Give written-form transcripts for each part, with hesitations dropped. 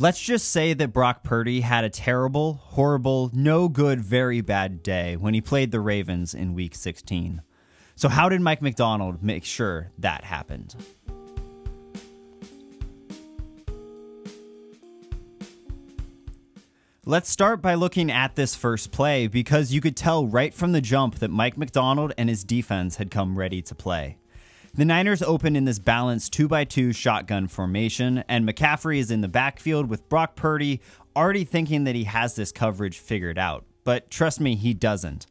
Let's just say that Brock Purdy had a terrible, horrible, no good, very bad day when he played the Ravens in Week 16. So how did Mike Macdonald make sure that happened? Let's start by looking at this first play because you could tell right from the jump that Mike Macdonald and his defense had come ready to play. The Niners open in this balanced 2x2 shotgun formation, and McCaffrey is in the backfield with Brock Purdy already thinking that he has this coverage figured out. But trust me, he doesn't.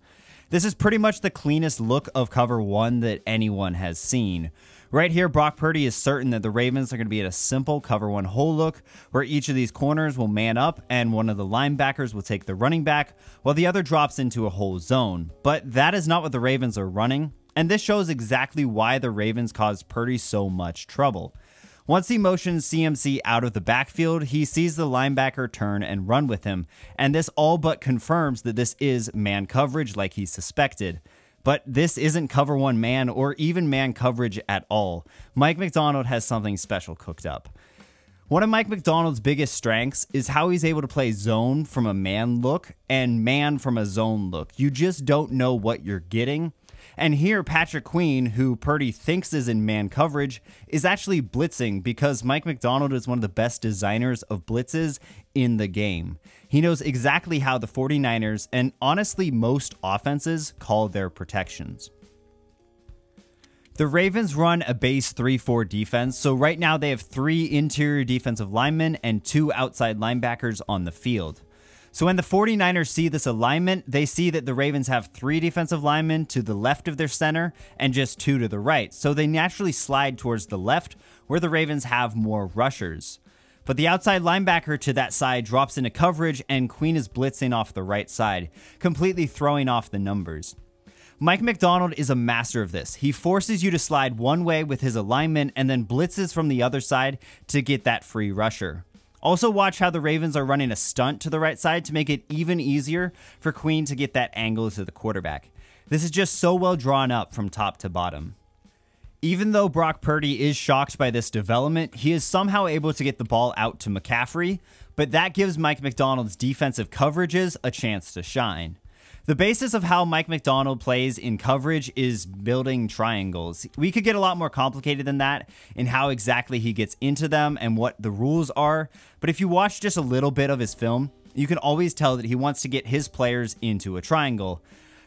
This is pretty much the cleanest look of cover one that anyone has seen. Right here, Brock Purdy is certain that the Ravens are going to be at a simple cover one hole look where each of these corners will man up and one of the linebackers will take the running back while the other drops into a hole zone. But that is not what the Ravens are running. And this shows exactly why the Ravens caused Purdy so much trouble. Once he motions CMC out of the backfield, he sees the linebacker turn and run with him, and this all but confirms that this is man coverage like he suspected. But this isn't cover one man or even man coverage at all. Mike Macdonald has something special cooked up. One of Mike Macdonald's biggest strengths is how he's able to play zone from a man look and man from a zone look. You just don't know what you're getting. And here, Patrick Queen, who Purdy thinks is in man coverage, is actually blitzing because Mike Macdonald is one of the best designers of blitzes in the game. He knows exactly how the 49ers, and honestly most offenses, call their protections. The Ravens run a base 3-4 defense, so right now they have 3 interior defensive linemen and 2 outside linebackers on the field. So when the 49ers see this alignment, they see that the Ravens have 3 defensive linemen to the left of their center and just 2 to the right. So they naturally slide towards the left where the Ravens have more rushers. But the outside linebacker to that side drops into coverage and Queen is blitzing off the right side, completely throwing off the numbers. Mike Macdonald is a master of this. He forces you to slide one way with his alignment and then blitzes from the other side to get that free rusher. Also watch how the Ravens are running a stunt to the right side to make it even easier for Queen to get that angle to the quarterback. This is just so well drawn up from top to bottom. Even though Brock Purdy is shocked by this development, he is somehow able to get the ball out to McCaffrey, but that gives Mike Macdonald's defensive coverages a chance to shine. The basis of how Mike Macdonald plays in coverage is building triangles. We could get a lot more complicated than that in how exactly he gets into them and what the rules are, but if you watch just a little bit of his film, you can always tell that he wants to get his players into a triangle.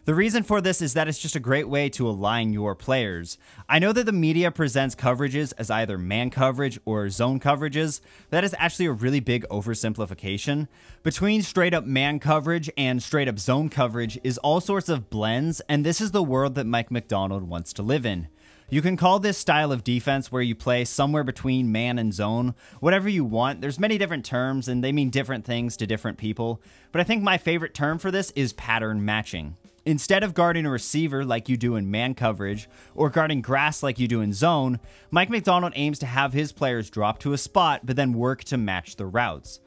The reason for this is that it's just a great way to align your players. I know that the media presents coverages as either man coverage or zone coverages. That is actually a really big oversimplification. Between straight up man coverage and straight up zone coverage is all sorts of blends, and this is the world that Mike Macdonald wants to live in. You can call this style of defense where you play somewhere between man and zone, whatever you want. There's many different terms and they mean different things to different people, but I think my favorite term for this is pattern matching. Instead of guarding a receiver like you do in man coverage or guarding grass like you do in zone, Mike Macdonald aims to have his players drop to a spot but then work to match the routes.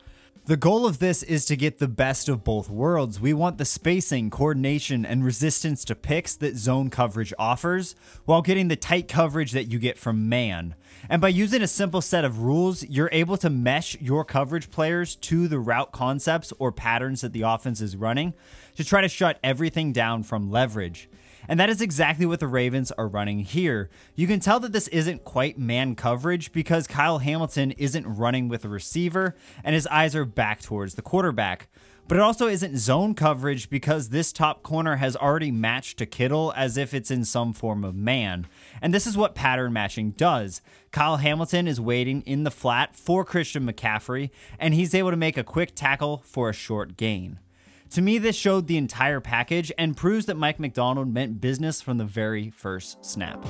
The goal of this is to get the best of both worlds. We want the spacing, coordination, and resistance to picks that zone coverage offers, while getting the tight coverage that you get from man. And by using a simple set of rules, you're able to mesh your coverage players to the route concepts or patterns that the offense is running to try to shut everything down from leverage. And that is exactly what the Ravens are running here. You can tell that this isn't quite man coverage because Kyle Hamilton isn't running with a receiver and his eyes are back towards the quarterback. But it also isn't zone coverage because this top corner has already matched to Kittle as if it's in some form of man. And this is what pattern matching does. Kyle Hamilton is waiting in the flat for Christian McCaffrey, and he's able to make a quick tackle for a short gain. To me, this showed the entire package and proves that Mike Macdonald meant business from the very first snap.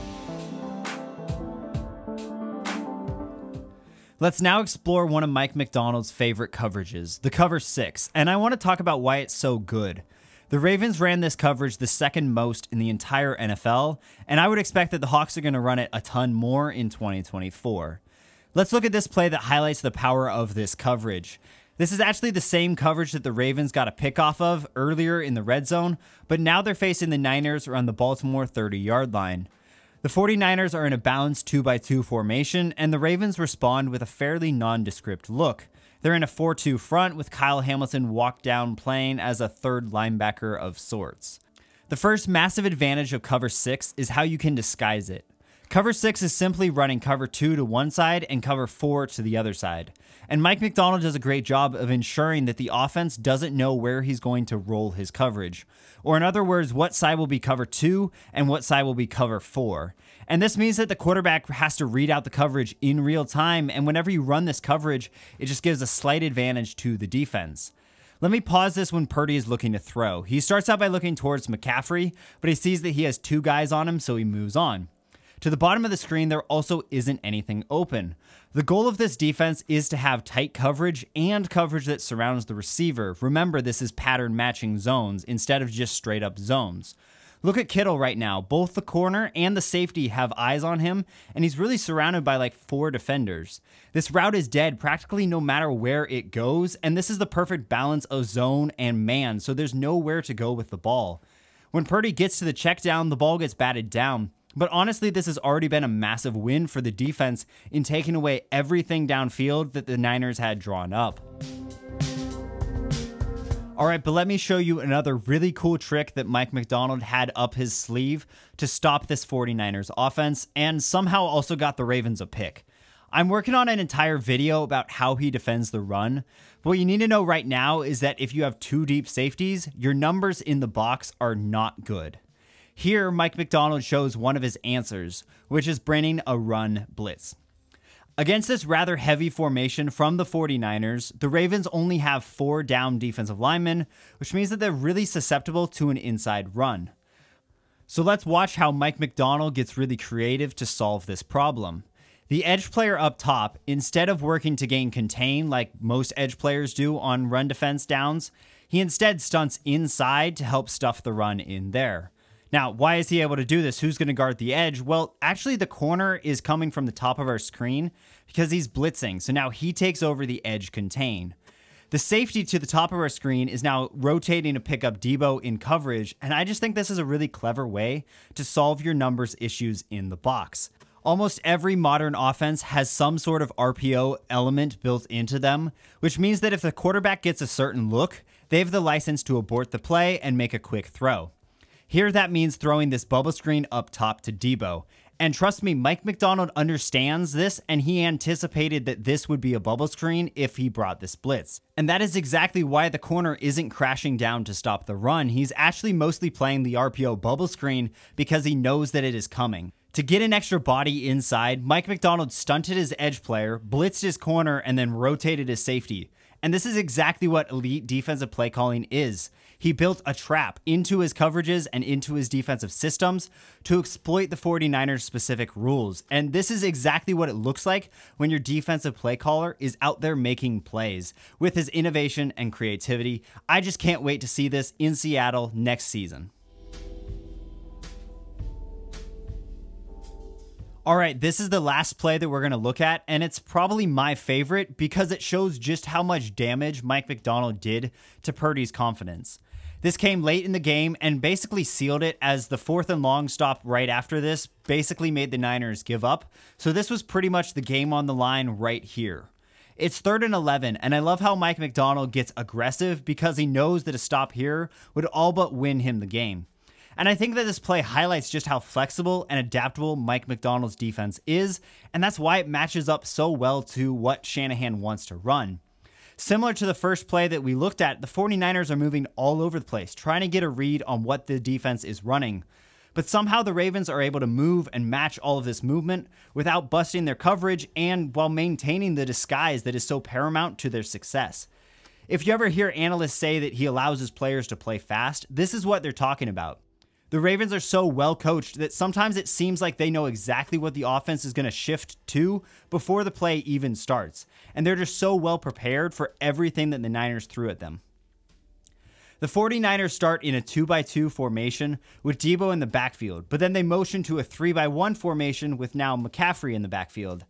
Let's now explore one of Mike Macdonald's favorite coverages, the cover 6, and I want to talk about why it's so good. The Ravens ran this coverage the second most in the entire NFL, and I would expect that the Hawks are going to run it a ton more in 2024. Let's look at this play that highlights the power of this coverage. This is actually the same coverage that the Ravens got a pick off of earlier in the red zone, but now they're facing the Niners around the Baltimore 30-yard line. The 49ers are in a balanced 2x2 formation, and the Ravens respond with a fairly nondescript look. They're in a 4-2 front with Kyle Hamilton walk down playing as a third linebacker of sorts. The first massive advantage of cover 6 is how you can disguise it. Cover 6 is simply running cover 2 to one side and cover 4 to the other side. And Mike Macdonald does a great job of ensuring that the offense doesn't know where he's going to roll his coverage. Or in other words, what side will be cover 2 and what side will be cover 4. And this means that the quarterback has to read out the coverage in real time, and whenever you run this coverage, it just gives a slight advantage to the defense. Let me pause this when Purdy is looking to throw. He starts out by looking towards McCaffrey, but he sees that he has 2 guys on him, so he moves on. To the bottom of the screen, there also isn't anything open. The goal of this defense is to have tight coverage and coverage that surrounds the receiver. Remember, this is pattern matching zones instead of just straight up zones. Look at Kittle right now. Both the corner and the safety have eyes on him, and he's really surrounded by like 4 defenders. This route is dead practically no matter where it goes, and this is the perfect balance of zone and man, so there's nowhere to go with the ball. When Purdy gets to the check down, the ball gets batted down. But honestly, this has already been a massive win for the defense in taking away everything downfield that the Niners had drawn up. Alright, but let me show you another really cool trick that Mike Macdonald had up his sleeve to stop this 49ers offense, and somehow also got the Ravens a pick. I'm working on an entire video about how he defends the run, but what you need to know right now is that if you have 2 deep safeties, your numbers in the box are not good. Here, Mike Macdonald shows one of his answers, which is bringing a run blitz. Against this rather heavy formation from the 49ers, the Ravens only have 4 down defensive linemen, which means that they're really susceptible to an inside run. So let's watch how Mike Macdonald gets really creative to solve this problem. The edge player up top, instead of working to gain contain like most edge players do on run defense downs, he instead stunts inside to help stuff the run in there. Now, why is he able to do this? Who's going to guard the edge? Well, actually, the corner is coming from the top of our screen because he's blitzing. So now he takes over the edge contain. The safety to the top of our screen is now rotating to pick up Debo in coverage. And I just think this is a really clever way to solve your numbers issues in the box. Almost every modern offense has some sort of RPO element built into them, which means that if the quarterback gets a certain look, they have the license to abort the play and make a quick throw. Here that means throwing this bubble screen up top to Debo. And trust me, Mike Macdonald understands this, and he anticipated that this would be a bubble screen if he brought this blitz. And that is exactly why the corner isn't crashing down to stop the run. He's actually mostly playing the RPO bubble screen because he knows that it is coming. To get an extra body inside, Mike Macdonald stunted his edge player, blitzed his corner, and then rotated his safety. And this is exactly what elite defensive play calling is. He built a trap into his coverages and into his defensive systems to exploit the 49ers specific rules. And this is exactly what it looks like when your defensive play caller is out there making plays with his innovation and creativity. I just can't wait to see this in Seattle next season. All right, this is the last play that we're going to look at, and it's probably my favorite because it shows just how much damage Mike Macdonald did to Purdy's confidence. This came late in the game and basically sealed it, as the 4th and long stop right after this basically made the Niners give up. So this was pretty much the game on the line right here. It's 3rd and 11, and I love how Mike Macdonald gets aggressive because he knows that a stop here would all but win him the game. And I think that this play highlights just how flexible and adaptable Mike Macdonald's defense is, and that's why it matches up so well to what Shanahan wants to run. Similar to the first play that we looked at, the 49ers are moving all over the place, trying to get a read on what the defense is running. But somehow the Ravens are able to move and match all of this movement without busting their coverage and while maintaining the disguise that is so paramount to their success. If you ever hear analysts say that he allows his players to play fast, this is what they're talking about. The Ravens are so well coached that sometimes it seems like they know exactly what the offense is going to shift to before the play even starts. And they're just so well prepared for everything that the Niners threw at them. The 49ers start in a 2-by-2 formation with Debo in the backfield, but then they motion to a 3-by-1 formation with now McCaffrey in the backfield.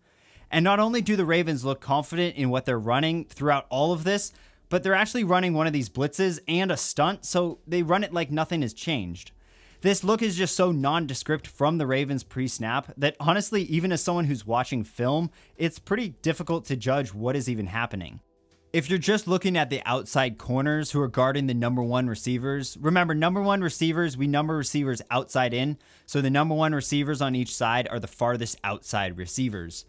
And not only do the Ravens look confident in what they're running throughout all of this, but they're actually running one of these blitzes and a stunt, so they run it like nothing has changed. This look is just so nondescript from the Ravens pre-snap that honestly, even as someone who's watching film, it's pretty difficult to judge what is even happening. If you're just looking at the outside corners who are guarding the number one receivers, remember number one receivers, we number receivers outside in, so the number one receivers on each side are the farthest outside receivers.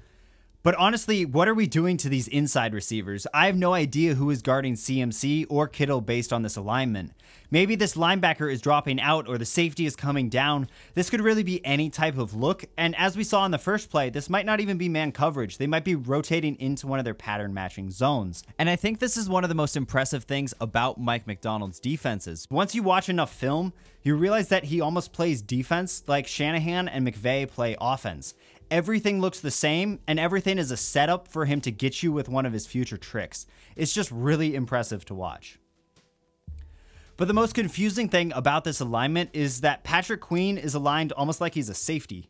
But honestly, what are we doing to these inside receivers? I have no idea who is guarding CMC or Kittle based on this alignment. Maybe this linebacker is dropping out or the safety is coming down. This could really be any type of look, and as we saw in the first play, this might not even be man coverage. They might be rotating into one of their pattern matching zones. And I think this is one of the most impressive things about Mike Macdonald's defenses. Once you watch enough film, you realize that he almost plays defense like Shanahan and McVay play offense. Everything looks the same, and everything is a setup for him to get you with one of his future tricks. It's just really impressive to watch. But the most confusing thing about this alignment is that Patrick Queen is aligned almost like he's a safety.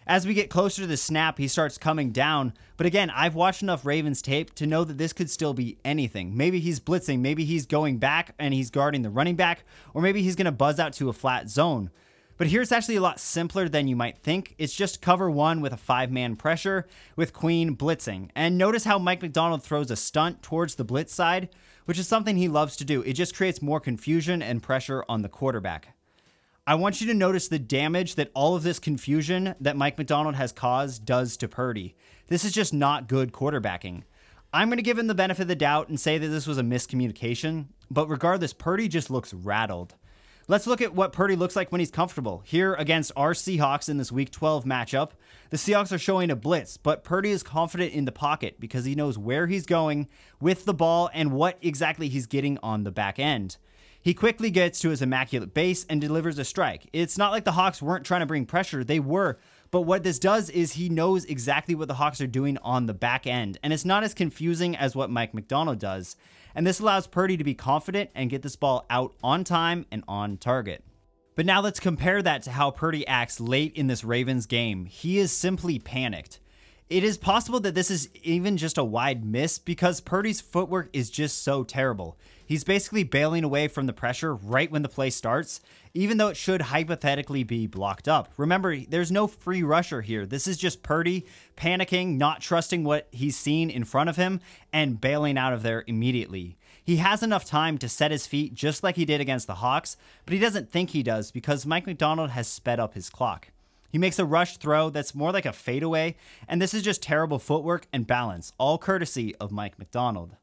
As we get closer to the snap, he starts coming down, but again, I've watched enough Ravens tape to know that this could still be anything. Maybe he's blitzing, maybe he's going back and he's guarding the running back, or maybe he's going to buzz out to a flat zone. But here's actually a lot simpler than you might think. It's just cover one with a 5-man pressure with Queen blitzing. And notice how Mike Macdonald throws a stunt towards the blitz side, which is something he loves to do. It just creates more confusion and pressure on the quarterback. I want you to notice the damage that all of this confusion that Mike Macdonald has caused does to Purdy. This is just not good quarterbacking. I'm going to give him the benefit of the doubt and say that this was a miscommunication, but regardless, Purdy just looks rattled. Let's look at what Purdy looks like when he's comfortable. Here against our Seahawks in this Week 12 matchup, the Seahawks are showing a blitz, but Purdy is confident in the pocket because he knows where he's going with the ball and what exactly he's getting on the back end. He quickly gets to his immaculate base and delivers a strike. It's not like the Hawks weren't trying to bring pressure, they were, but what this does is he knows exactly what the Hawks are doing on the back end, and it's not as confusing as what Mike Macdonald does. And this allows Purdy to be confident and get this ball out on time and on target. But now let's compare that to how Purdy acts late in this Ravens game. He is simply panicked. It is possible that this is even just a wide miss because Purdy's footwork is just so terrible. He's basically bailing away from the pressure right when the play starts, even though it should hypothetically be blocked up. Remember, there's no free rusher here. This is just Purdy panicking, not trusting what he's seen in front of him, and bailing out of there immediately. He has enough time to set his feet just like he did against the Hawks, but he doesn't think he does because Mike Macdonald has sped up his clock. He makes a rush throw that's more like a fadeaway, and this is just terrible footwork and balance, all courtesy of Mike Macdonald.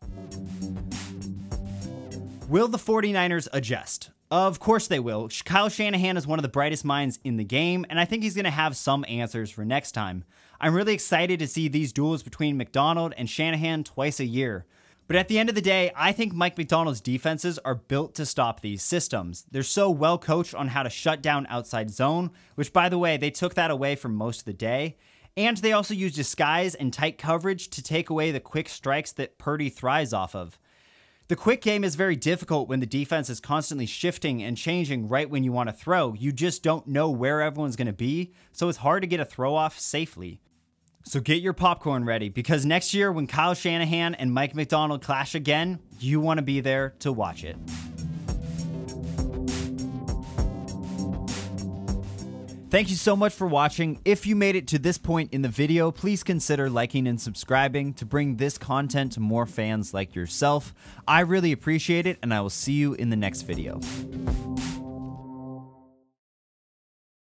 Will the 49ers adjust? Of course they will. Kyle Shanahan is one of the brightest minds in the game, and I think he's going to have some answers for next time. I'm really excited to see these duels between Macdonald and Shanahan twice a year. But at the end of the day, I think Mike Macdonald's defenses are built to stop these systems. They're so well coached on how to shut down outside zone, which by the way, they took that away for most of the day. And they also use disguise and tight coverage to take away the quick strikes that Purdy thrives off of. The quick game is very difficult when the defense is constantly shifting and changing right when you want to throw. You just don't know where everyone's going to be, so it's hard to get a throw off safely. So get your popcorn ready, because next year when Kyle Shanahan and Mike Macdonald clash again, you want to be there to watch it. Thank you so much for watching. If you made it to this point in the video, please consider liking and subscribing to bring this content to more fans like yourself. I really appreciate it, and I will see you in the next video.